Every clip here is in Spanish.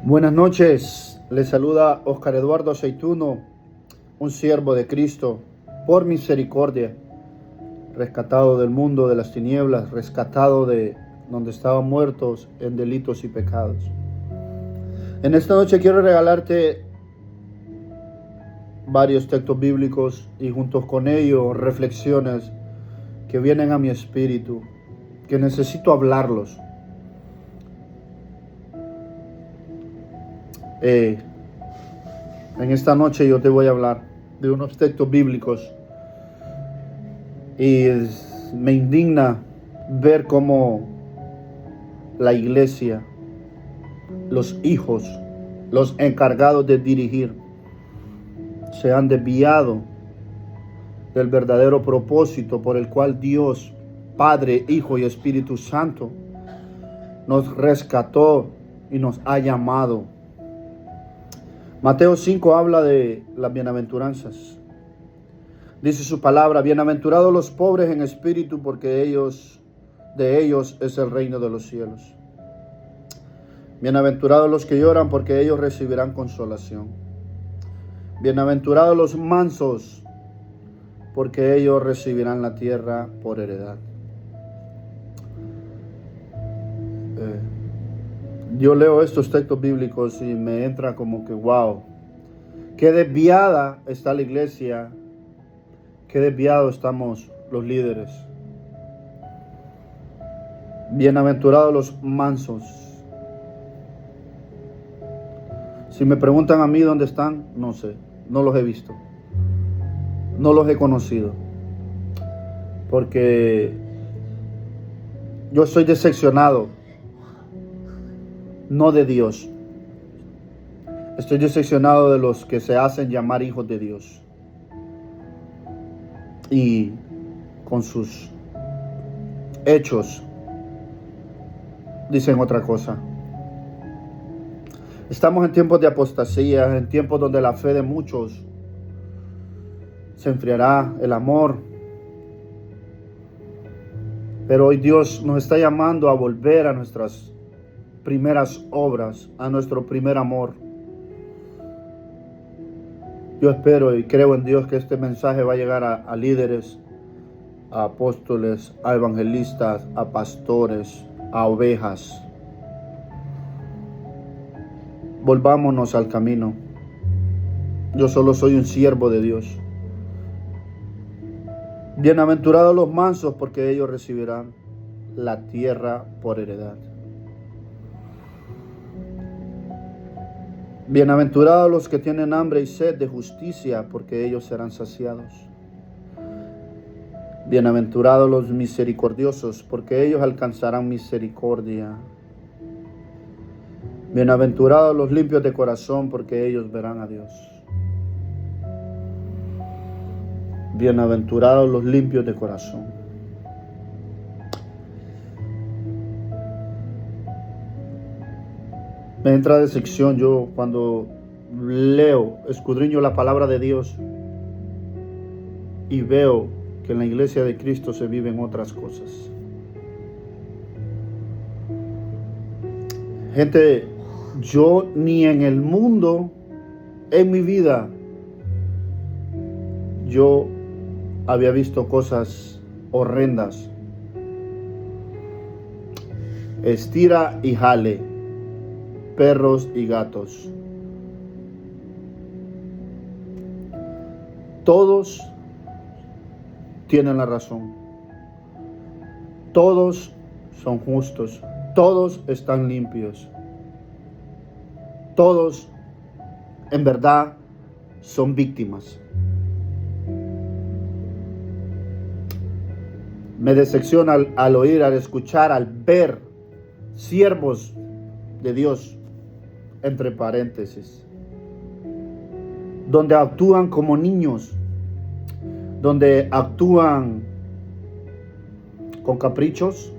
Buenas noches, les saluda Oscar Eduardo Aceituno, un siervo de Cristo, por misericordia, rescatado del mundo de las tinieblas, rescatado de donde estaban muertos en delitos y pecados. En esta noche quiero regalarte varios textos bíblicos y juntos con ellos reflexiones que vienen a mi espíritu, que necesito hablarlos. En esta noche yo te voy a hablar de unos textos bíblicos y me indigna ver cómo la iglesia, los hijos, los encargados de dirigir, se han desviado del verdadero propósito por el cual Dios, Padre, Hijo y Espíritu Santo, nos rescató y nos ha llamado. Mateo 5 habla de las bienaventuranzas. Dice su palabra: bienaventurados los pobres en espíritu, porque de ellos es el reino de los cielos. Bienaventurados los que lloran, porque ellos recibirán consolación. Bienaventurados los mansos, porque ellos recibirán la tierra por heredad. Yo leo estos textos bíblicos y me entra como que wow, qué desviada está la iglesia, qué desviados estamos los líderes. Bienaventurados los mansos. Si me preguntan a mí dónde están, no sé, no los he visto, no los he conocido, porque yo estoy decepcionado, no de Dios. Estoy decepcionado de los que se hacen llamar hijos de Dios y con sus hechos dicen otra cosa. Estamos en tiempos de apostasía, en tiempos donde la fe de muchos se enfriará, el amor. Pero hoy Dios nos está llamando a volver a nuestras primeras obras, a nuestro primer amor. Yo espero y creo en Dios que este mensaje va a llegar a líderes, a apóstoles, a evangelistas, a pastores, a ovejas. Volvámonos al camino. Yo solo soy un siervo de Dios. Bienaventurados los mansos, porque ellos recibirán la tierra por heredad. Bienaventurados los que tienen hambre y sed de justicia, porque ellos serán saciados. Bienaventurados los misericordiosos, porque ellos alcanzarán misericordia. Bienaventurados los limpios de corazón, porque ellos verán a Dios. Bienaventurados los limpios de corazón. Me entra decepción yo cuando leo, escudriño la palabra de Dios y veo que en la iglesia de Cristo se viven otras cosas. Gente, yo ni en el mundo, en mi vida, yo había visto cosas horrendas. Estira y jale, perros y gatos. Todos tienen la razón. Todos son justos. Todos están limpios. Todos, en verdad, son víctimas. Me decepciona al oír, al escuchar, al ver siervos de Dios, entre paréntesis, donde actúan como niños, donde actúan con caprichos,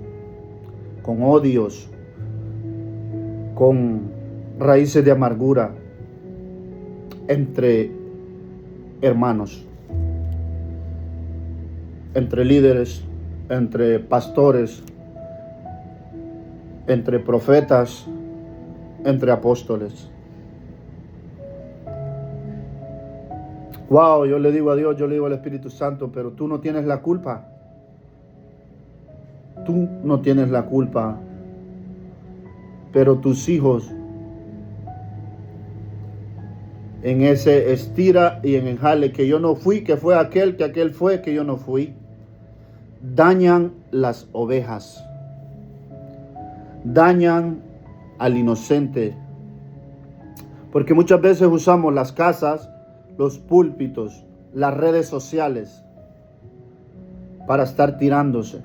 con odios, con raíces de amargura entre hermanos, entre líderes, entre pastores, entre profetas, entre apóstoles. Wow, yo le digo a Dios, yo le digo al Espíritu Santo, pero tú no tienes la culpa. Tú no tienes la culpa. Pero tus hijos, en ese estira y en el jale, que yo no fui, que fue aquel, que aquel fue, que yo no fui, dañan las ovejas, dañan al inocente. Porque muchas veces usamos las casas, los púlpitos, las redes sociales para estar tirándose.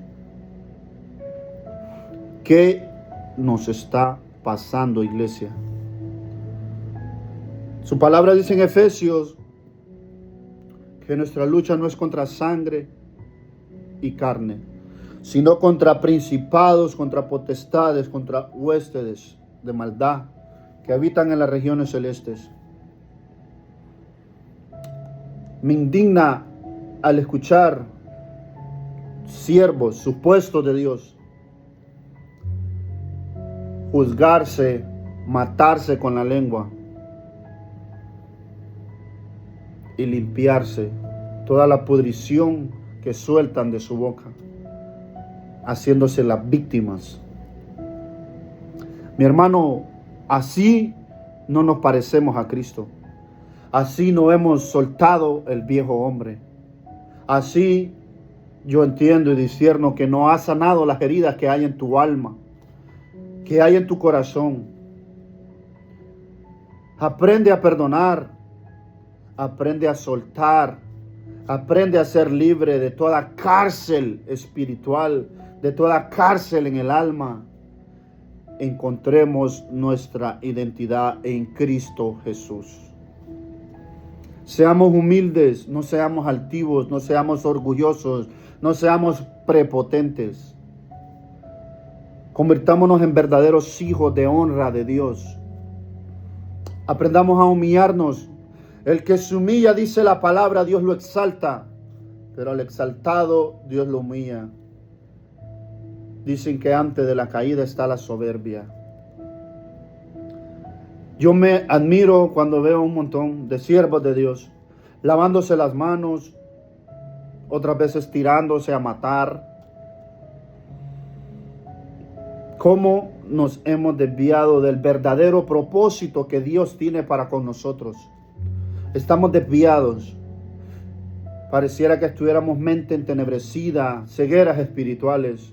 ¿Qué nos está pasando, iglesia? Su palabra dice en Efesios que nuestra lucha no es contra sangre y carne, sino contra principados, contra potestades, contra huestes de maldad que habitan en las regiones celestes. Me indigna al escuchar siervos supuestos de Dios juzgarse, matarse con la lengua y limpiarse toda la pudrición que sueltan de su boca, haciéndose las víctimas. Mi hermano, así no nos parecemos a Cristo. Así no hemos soltado el viejo hombre. Así yo entiendo y discierno que no has sanado las heridas que hay en tu alma, que hay en tu corazón. Aprende a perdonar, aprende a soltar, aprende a ser libre de toda cárcel espiritual, de toda cárcel en el alma. Encontremos nuestra identidad en Cristo Jesús. Seamos humildes, no seamos altivos, no seamos orgullosos, no seamos prepotentes. Convirtámonos en verdaderos hijos de honra de Dios. Aprendamos a humillarnos. El que se humilla, dice la palabra, Dios lo exalta, pero al exaltado Dios lo humilla. Dicen que antes de la caída está la soberbia. Yo me admiro cuando veo un montón de siervos de Dios lavándose las manos, otras veces tirándose a matar. ¿Cómo nos hemos desviado del verdadero propósito que Dios tiene para con nosotros? Estamos desviados. Pareciera que estuviéramos mente entenebrecida, cegueras espirituales.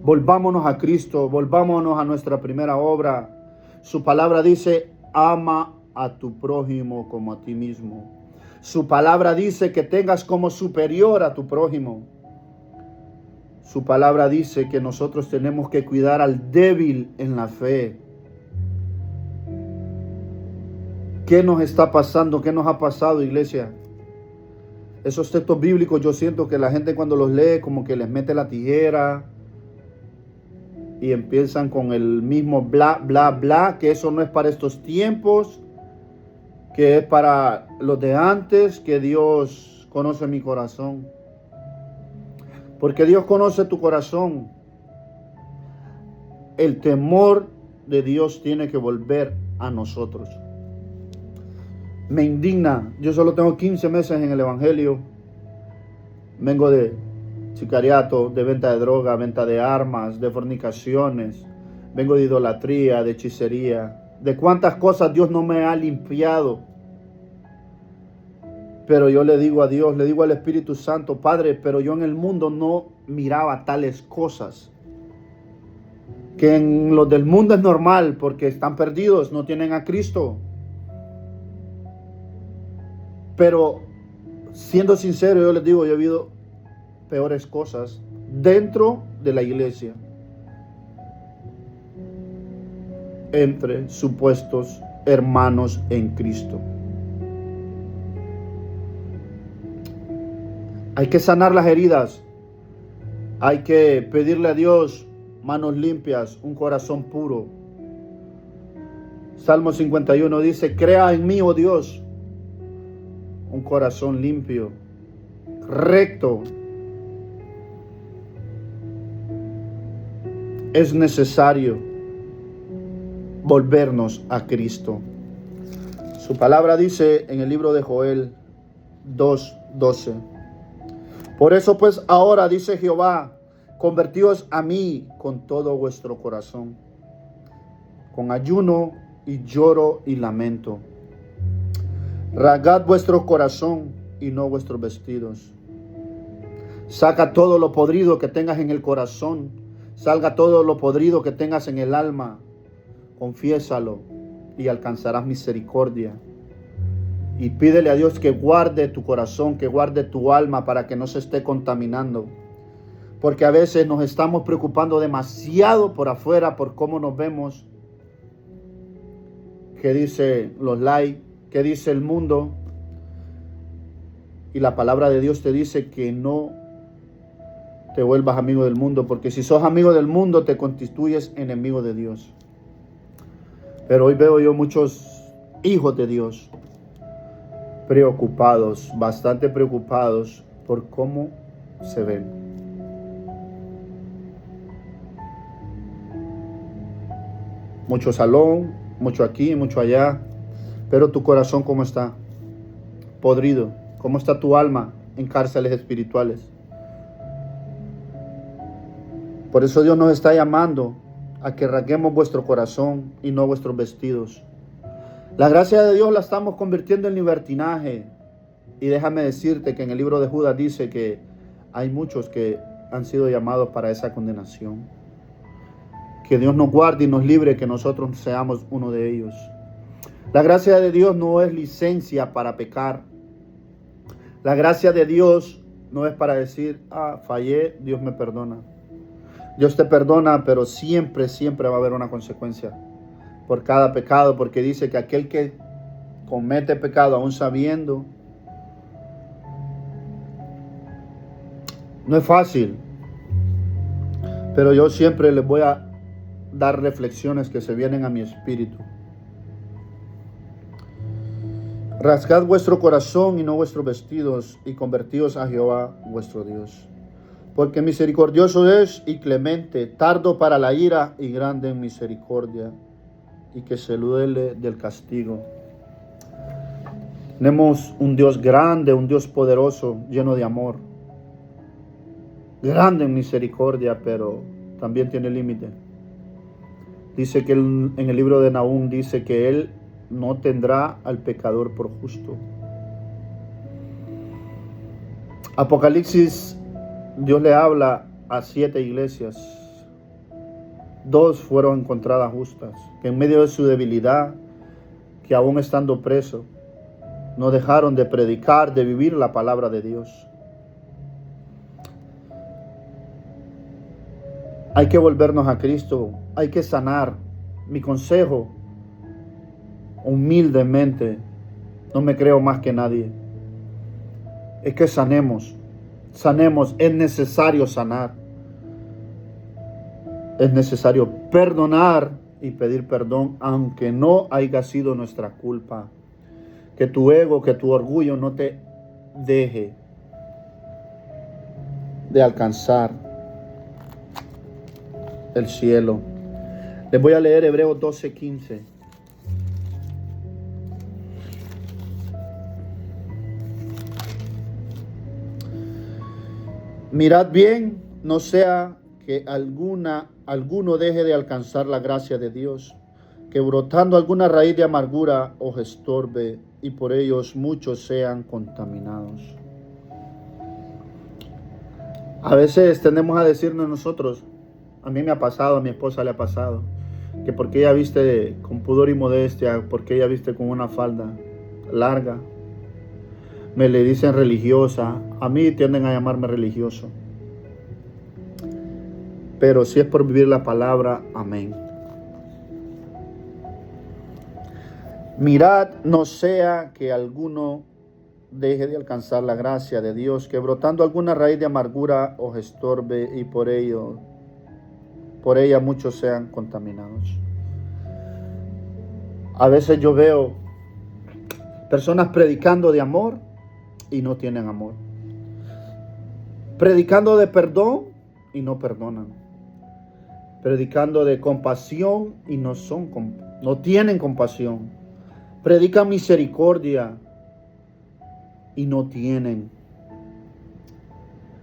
Volvámonos a Cristo, volvámonos a nuestra primera obra. Su palabra dice, ama a tu prójimo como a ti mismo. Su palabra dice que tengas como superior a tu prójimo. Su palabra dice que nosotros tenemos que cuidar al débil en la fe. ¿Qué nos está pasando? ¿Qué nos ha pasado, iglesia? Esos textos bíblicos yo siento que la gente cuando los lee como que les mete la tijera y empiezan con el mismo bla, bla, bla, que eso no es para estos tiempos, que es para los de antes, que Dios conoce mi corazón. Porque Dios conoce tu corazón. El temor de Dios tiene que volver a nosotros. Me indigna. Yo solo tengo 15 meses en el Evangelio. Vengo de sicariato, de venta de droga, venta de armas, de fornicaciones. Vengo de idolatría, de hechicería. De cuántas cosas Dios no me ha limpiado. Pero yo le digo a Dios, le digo al Espíritu Santo, Padre, pero yo en el mundo no miraba tales cosas. Que en los del mundo es normal porque están perdidos, no tienen a Cristo. Pero siendo sincero, yo les digo, yo he visto peores cosas dentro de la iglesia. Entre supuestos hermanos en Cristo. Hay que sanar las heridas. Hay que pedirle a Dios manos limpias, un corazón puro. Salmo 51 dice, crea en mí, oh Dios, un corazón limpio, recto. Es necesario volvernos a Cristo. Su palabra dice en el libro de Joel 2:12. Por eso pues ahora dice Jehová, convertíos a mí con todo vuestro corazón, con ayuno y lloro y lamento. Rasgad vuestro corazón y no vuestros vestidos. Saca todo lo podrido que tengas en el corazón. Salga todo lo podrido que tengas en el alma. Confiésalo y alcanzarás misericordia. Y pídele a Dios que guarde tu corazón, que guarde tu alma para que no se esté contaminando. Porque a veces nos estamos preocupando demasiado por afuera, por cómo nos vemos. ¿Qué dicen los likes? ¿Qué dice el mundo? Y la palabra de Dios te dice que no te vuelvas amigo del mundo, porque si sos amigo del mundo te constituyes enemigo de Dios. Pero hoy veo yo muchos hijos de Dios preocupados, bastante preocupados por cómo se ven. Mucho salón, mucho aquí, mucho allá, pero tu corazón ¿cómo está? Podrido. ¿Cómo está tu alma en cárceles espirituales? Por eso Dios nos está llamando a que rasguemos vuestro corazón y no vuestros vestidos. La gracia de Dios la estamos convirtiendo en libertinaje. Y déjame decirte que en el libro de Judas dice que hay muchos que han sido llamados para esa condenación. Que Dios nos guarde y nos libre, que nosotros seamos uno de ellos. La gracia de Dios no es licencia para pecar. La gracia de Dios no es para decir, fallé, Dios me perdona. Dios te perdona, pero siempre va a haber una consecuencia por cada pecado, porque dice que aquel que comete pecado aún sabiendo, no es fácil, pero yo siempre les voy a dar reflexiones que se vienen a mi espíritu. Rasgad vuestro corazón y no vuestros vestidos, y convertíos a Jehová vuestro Dios. Porque misericordioso es y clemente, tardo para la ira y grande en misericordia, y que se duele del castigo. Tenemos un Dios grande, un Dios poderoso, lleno de amor. Grande en misericordia, pero también tiene límite. Dice que en el libro de Nahum dice que Él no tendrá al pecador por justo. Apocalipsis, Dios le habla a 7 iglesias. 2 fueron encontradas justas, que en medio de su debilidad, que aún estando presos, no dejaron de predicar, de vivir la palabra de Dios. Hay que volvernos a Cristo, hay que sanar. Mi consejo, humildemente, no me creo más que nadie, es que sanemos, es necesario sanar. Es necesario perdonar y pedir perdón, aunque no haya sido nuestra culpa. Que tu ego, que tu orgullo no te deje de alcanzar el cielo. Les voy a leer Hebreos 12:15. Mirad bien, no sea que alguno deje de alcanzar la gracia de Dios, que brotando alguna raíz de amargura os estorbe, y por ellos muchos sean contaminados. A veces tendemos a decirnos nosotros, a mí me ha pasado, a mi esposa le ha pasado, que porque ella viste con pudor y modestia, porque ella viste con una falda larga, me le dicen religiosa. A mí tienden a llamarme religioso. Pero si es por vivir la palabra, amén. Mirad, no sea que alguno deje de alcanzar la gracia de Dios, que brotando alguna raíz de amargura os estorbe, y por ella muchos sean contaminados. A veces yo veo personas predicando de amor y no tienen amor. Predicando de perdón y no perdonan. Predicando de compasión y no no tienen compasión. Predican misericordia y no tienen.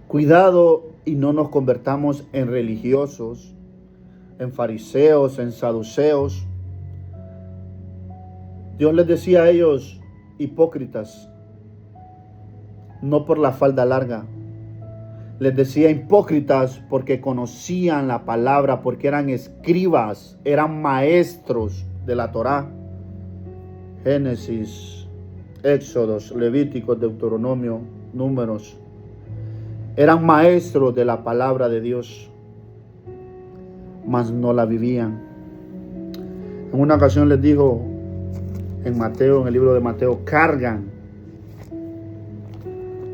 Cuidado y no nos convertamos en religiosos, en fariseos, en saduceos. Dios les decía a ellos, hipócritas, no por la falda larga. Les decía hipócritas porque conocían la palabra, porque eran escribas, eran maestros de la Torá. Génesis, Éxodos, Levíticos, Deuteronomio, Números. Eran maestros de la palabra de Dios, mas no la vivían. En una ocasión les dijo en Mateo, en el libro de Mateo, cargan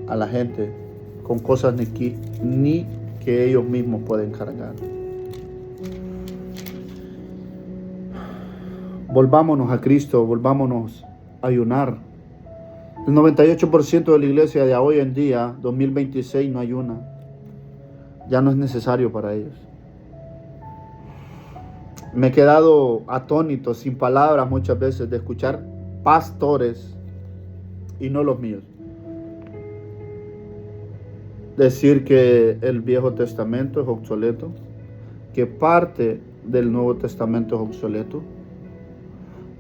a la gente con cosas ni que ellos mismos pueden cargar. Volvámonos a Cristo, volvámonos a ayunar. El 98% de la iglesia de hoy en día, 2026, no ayuna. Ya no es necesario para ellos. Me he quedado atónito, sin palabras muchas veces, de escuchar pastores, y no los míos, decir que el Viejo Testamento es obsoleto, que parte del Nuevo Testamento es obsoleto,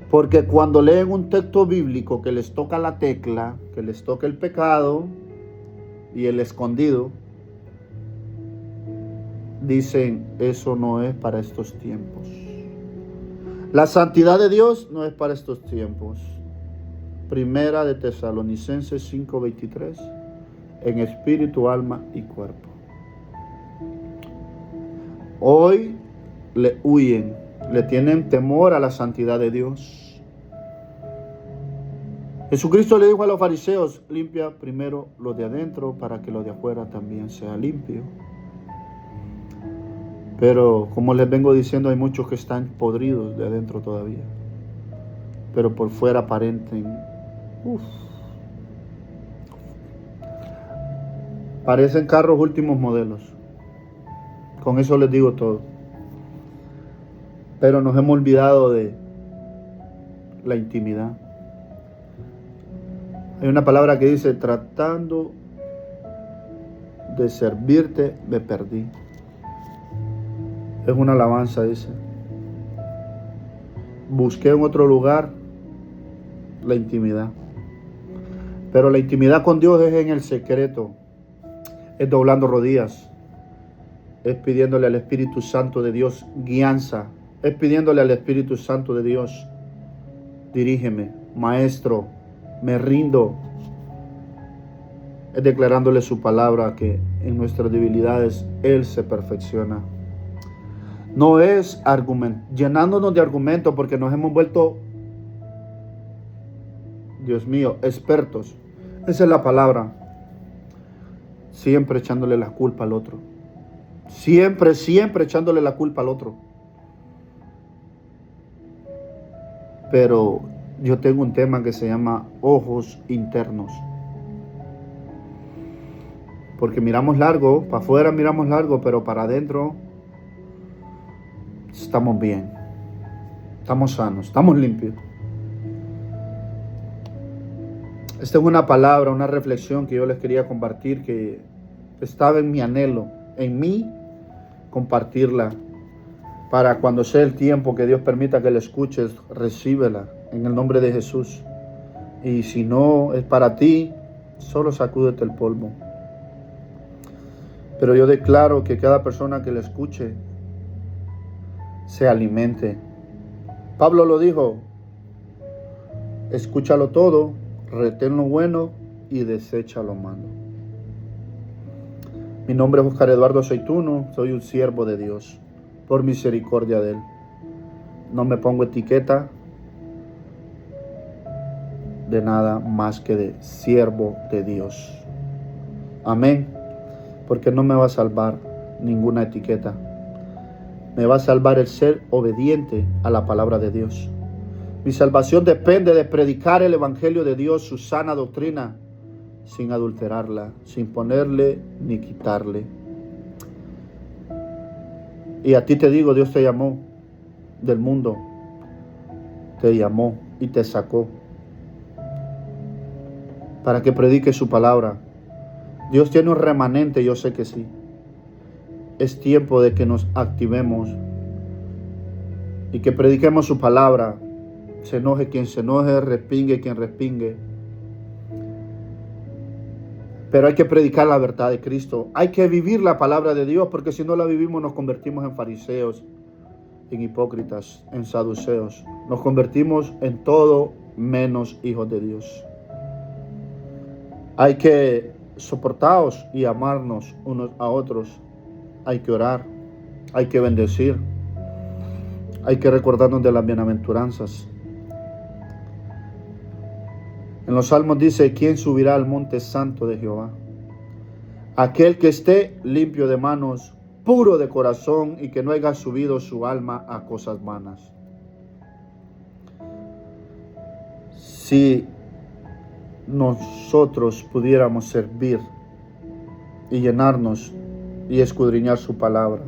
porque cuando leen un texto bíblico que les toca la tecla, que les toca el pecado y el escondido, dicen, eso no es para estos tiempos. La santidad de Dios no es para estos tiempos. Primera de Tesalonicenses 5:23, en espíritu, alma y cuerpo. Hoy le huyen, le tienen temor a la santidad de Dios. Jesucristo le dijo a los fariseos, limpia primero lo de adentro para que lo de afuera también sea limpio. Pero como les vengo diciendo, hay muchos que están podridos de adentro todavía, pero por fuera aparenten. Parecen carros últimos modelos. Con eso les digo todo. Pero nos hemos olvidado de la intimidad. Hay una palabra que dice, tratando de servirte, me perdí. Es una alabanza, dice. Busqué en otro lugar la intimidad. Pero la intimidad con Dios es en el secreto. Es doblando rodillas. Es pidiéndole al Espíritu Santo de Dios guianza. Es pidiéndole al Espíritu Santo de Dios, dirígeme, Maestro, me rindo. Es declarándole su palabra que en nuestras debilidades Él se perfecciona. No es llenándonos de argumentos porque nos hemos vuelto, Dios mío, expertos. Esa es la palabra. Siempre echándole la culpa al otro. Siempre echándole la culpa al otro. Pero yo tengo un tema que se llama ojos internos. Porque miramos largo, para afuera miramos largo, pero para adentro estamos bien. Estamos sanos, estamos limpios. Esta es una palabra, una reflexión que yo les quería compartir, que estaba en mi anhelo, en mí, compartirla. Para cuando sea el tiempo que Dios permita que la escuches, recíbela en el nombre de Jesús. Y si no es para ti, solo sacúdete el polvo. Pero yo declaro que cada persona que la escuche se alimente. Pablo lo dijo, escúchalo todo, retén lo bueno y desecha lo malo. Mi nombre es Oscar Eduardo Aceituno, soy un siervo de Dios, por misericordia de Él. No me pongo etiqueta de nada más que de siervo de Dios. Amén. Porque no me va a salvar ninguna etiqueta. Me va a salvar el ser obediente a la palabra de Dios. Mi salvación depende de predicar el evangelio de Dios, su sana doctrina, sin adulterarla, sin ponerle ni quitarle. Y a ti te digo, Dios te llamó del mundo te llamó y te sacó para que prediques su palabra. Dios tiene un remanente, yo sé que sí. Es tiempo de que nos activemos y que prediquemos su palabra. Se enoje quien se enoje, respingue quien respingue. Pero hay que predicar la verdad de Cristo. Hay que vivir la palabra de Dios, porque si no la vivimos nos convertimos en fariseos, en hipócritas, en saduceos. Nos convertimos en todo menos hijos de Dios. Hay que soportaros y amarnos unos a otros. Hay que orar, hay que bendecir, hay que recordarnos de las bienaventuranzas. En los Salmos dice: ¿quién subirá al monte santo de Jehová? Aquel que esté limpio de manos, puro de corazón, y que no haya subido su alma a cosas vanas. Si nosotros pudiéramos servir y llenarnos y escudriñar su palabra,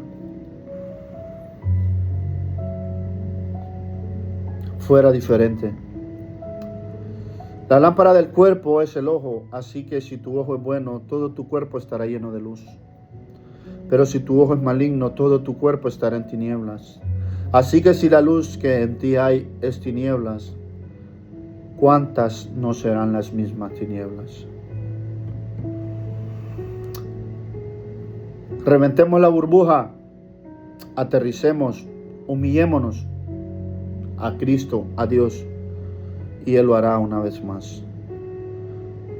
fuera diferente. La lámpara del cuerpo es el ojo, así que si tu ojo es bueno, todo tu cuerpo estará lleno de luz. Pero si tu ojo es maligno, todo tu cuerpo estará en tinieblas. Así que si la luz que en ti hay es tinieblas, ¿cuántas no serán las mismas tinieblas? Reventemos la burbuja, aterricemos, humillémonos a Cristo, a Dios, y Él lo hará una vez más,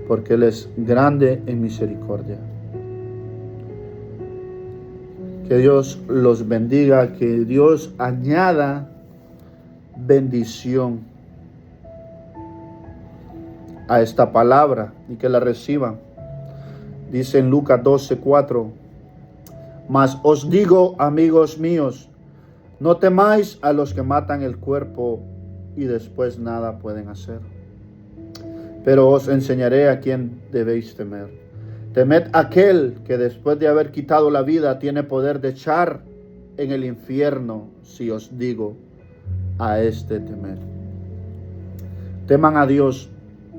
porque Él es grande en misericordia. Que Dios los bendiga, que Dios añada bendición a esta palabra y que la reciban. Dice en Lucas 12:4: mas os digo, amigos míos, no temáis a los que matan el cuerpo y después nada pueden hacer. Pero os enseñaré a quién debéis temer. Temed a aquel que después de haber quitado la vida tiene poder de echar en el infierno. Si os digo, a este temed. Teman a Dios,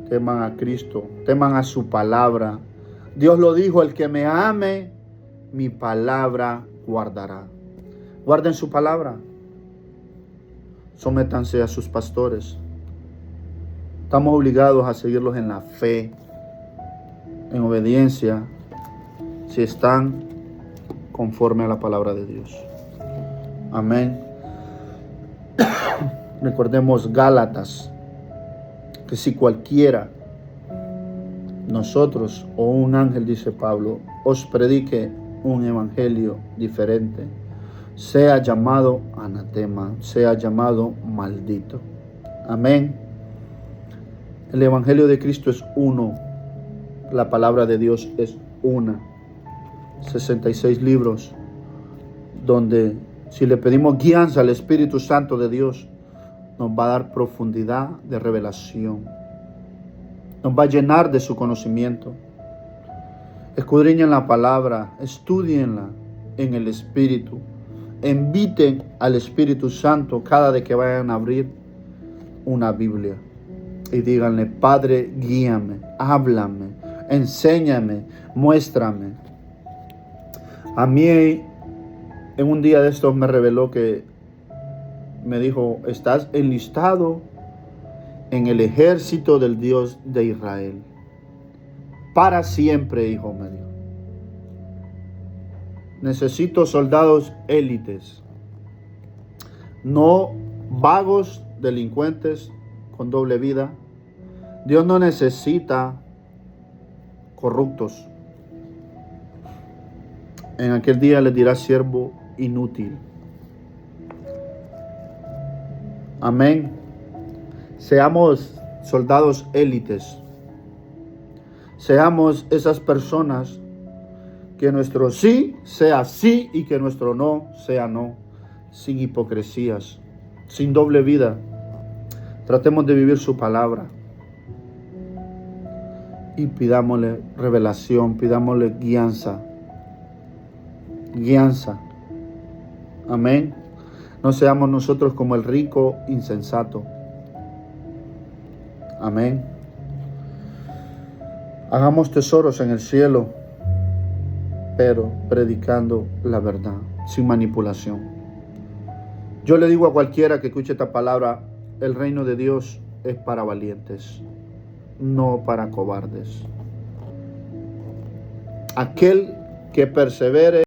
teman a Cristo, teman a su palabra. Dios lo dijo: el que me ame, mi palabra guardará. Guarden su palabra. Sométanse a sus pastores. Estamos obligados a seguirlos en la fe, en obediencia, si están conforme a la palabra de Dios. Amén. Recordemos Gálatas, que si cualquiera, nosotros o un ángel, dice Pablo, os predique un evangelio diferente, sea llamado anatema, sea llamado maldito. Amén. El evangelio de Cristo es uno. La palabra de Dios es una. 66 libros, donde si le pedimos guianza al Espíritu Santo de Dios, nos va a dar profundidad de revelación. Nos va a llenar de su conocimiento. Escudriñen la palabra, estudienla en el Espíritu. Inviten al Espíritu Santo cada vez que vayan a abrir una Biblia. Y díganle: Padre, guíame, háblame, enséñame, muéstrame. A mí, en un día de estos me reveló que me dijo: estás enlistado en el ejército del Dios de Israel. Para siempre, hijo, me dijo. Necesito soldados élites, no vagos, delincuentes con doble vida. Dios no necesita corruptos. En aquel día les dirá: siervo inútil. Amén. Seamos soldados élites. Seamos esas personas que nuestro sí sea sí y que nuestro no sea no, sin hipocresías, sin doble vida. Tratemos de vivir su palabra y pidámosle revelación, pidámosle guianza. Guianza. Amén. No seamos nosotros como el rico insensato, Amén. Hagamos tesoros en el cielo, pero predicando la verdad, sin manipulación. Yo le digo a cualquiera que escuche esta palabra, el reino de Dios es para valientes, no para cobardes. Aquel que persevere